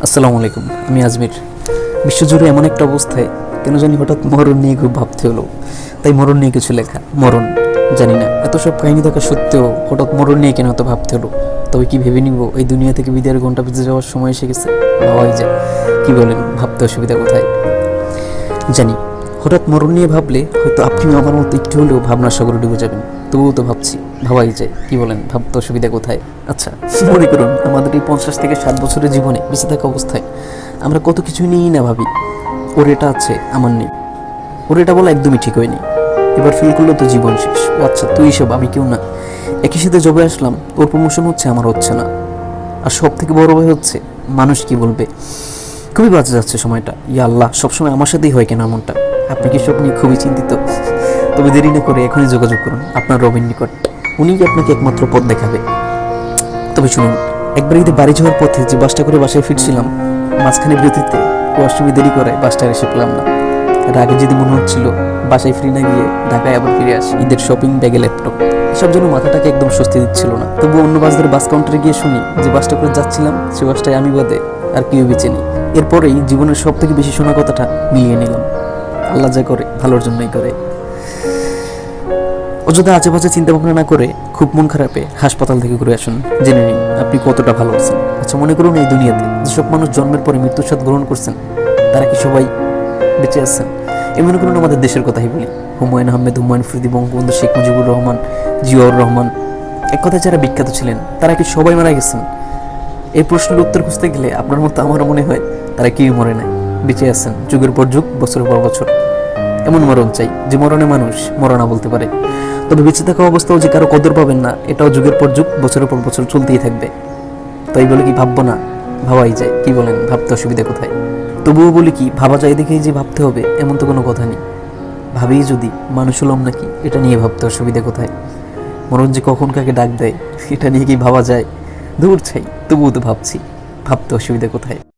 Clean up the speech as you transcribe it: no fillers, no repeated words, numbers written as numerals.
আসসালামু আলাইকুম, আমি আজমির। বিশ্বজুড়ে এমন একটা অবস্থায় কেন জানি হঠাৎ মরণ নিয়ে খুব ভাবতে হলো, তাই মরণ নিয়ে কিছু লেখা। মরণ, জানি না এত সব কাহিনী থাকা সত্ত্বেও হঠাৎ মরণ নিয়ে কেন এত ভাবতে হলো। তবে কি ভেবে নিব এই দুনিয়া থেকে বিদায়ের ঘন্টা বেজে যাওয়ার সময় এসে গেছে? ভাবাই যায়, কি বলেন? ভাবতে অসুবিধা কোথায়? জানি হঠাৎ মরণ নিয়ে ভাবলে হয়তো আপনিও আমার মতো একটু হলেও ভাবনার সাগরে ডুবে যাবেন, তবুও তো ভাবছি, ভাবাই যায়, কি বলেন? ভাবতে অসুবিধা কোথায়? আচ্ছা, মনে করুন আমাদের এই 50 থেকে 60 বছরের জীবনে বেঁচে থাকা অবস্থায় আমরা কত কিছুই নিয়েই না ভাবি ওর এটা আছে আমার নেই, ওর এটা বলা একদমই ঠিক হয়নি, এবার ফিল করলো তো জীবন শেষ। ও আচ্ছা, তুই সব আমি কেউ না, একই সাথে জবে আসলাম, ওর প্রমোশন হচ্ছে আমার হচ্ছে না। আর সব থেকে বড় ভয় হচ্ছে মানুষ কি বলবে। খুবই বাজে যাচ্ছে সময়টা, ইয়া আল্লাহ, সবসময় আমার সাথেই হয় কেন এমনটা? আপনি কি সব নিয়ে খুবই চিন্তিত? তবে দেরি না করে এখনই যোগাযোগ করুন আপনার রবির নিকট, উনিই আপনাকে একমাত্র পথ দেখাবে। তবে শুনুন, একবার ঈদে বাড়ি যাওয়ার পথে যে বাসটা করে বাসায় ফিরছিলাম, মাঝখানে বিরতিতে ওয়াশরুমে দেরি করে বাসটা এসে পেলাম না। এর আগে যদি মনে হচ্ছিল বাসায় ফিরে না গিয়ে ঢাকায় আবার ফিরে আসি, ঈদের শপিং ব্যাগে ল্যাপটপ, এসব জন্য মাথাটাকে একদম স্বস্তি দিচ্ছিল না। তবু অন্য বাসদের বাস কাউন্টারে গিয়ে শুনি যে বাসটা করে যাচ্ছিলাম সে বাসটায় আমি বাদে আর কেউ বেঁচে নেই। এরপরেই জীবনের সব থেকে বেশি শোনা কথাটা মিলিয়ে নিলাম, আল্লাহ যা করে ভালোর জন্যই করে। অযথা আশেপাশে চিন্তা ভাবনা না করে খুব মন খারাপে হাসপাতাল থেকে ঘুরে আসুন, জেনে নিন আপনি কতটা ভালো আছেন। আচ্ছা, মনে করুন এই দুনিয়াতে যেসব মানুষ জন্মের পরে মৃত্যুর স্বাদ গ্রহণ করছেন তারা কি সবাই বেঁচে আছেন? এই মনে করুন আমাদের দেশের কথাই বলি, হুমায়ুন আহমেদ, হুমায়ুন ফরিদি, বঙ্গবন্ধু শেখ মুজিবুর রহমান, জিয়াউর রহমান, এক কথায় যারা বিখ্যাত ছিলেন তারা কি সবাই মারা গেছেন? এই প্রশ্নের উত্তর খুঁজতে গেলে আপনার মতো আমারও মনে হয় তারা কেউই মরে নাই, বেঁচে আছেন যুগের পর যুগ, বছরের পর বছর। এমন মরণ চাই যে মরণে মানুষ মরণা বলতে পারে। তবে বেঁচে থাকা অবস্থাও যে কারো কদর পাবেন না, এটাও যুগের পর যুগ, বছরের পর বছর চলতেই থাকবে। তাই বলে কি ভাববো না? ভাবাই যায়, কি বলেন? ভাবতে অসুবিধা কোথায়? তবুও বলি কি, ভাবা যায় দেখেই যে ভাবতে হবে এমন তো কোনো কথা নেই। ভাবেই যদি মানুষ হলাম নাকি, এটা নিয়ে ভাবতে অসুবিধা কোথায়? মরণ যে কখন কাকে ডাক দেয় এটা নিয়ে কি ভাবা যায়? দূর চাই, তবুও তো ভাবছি, ভাবতে অসুবিধা কোথায়?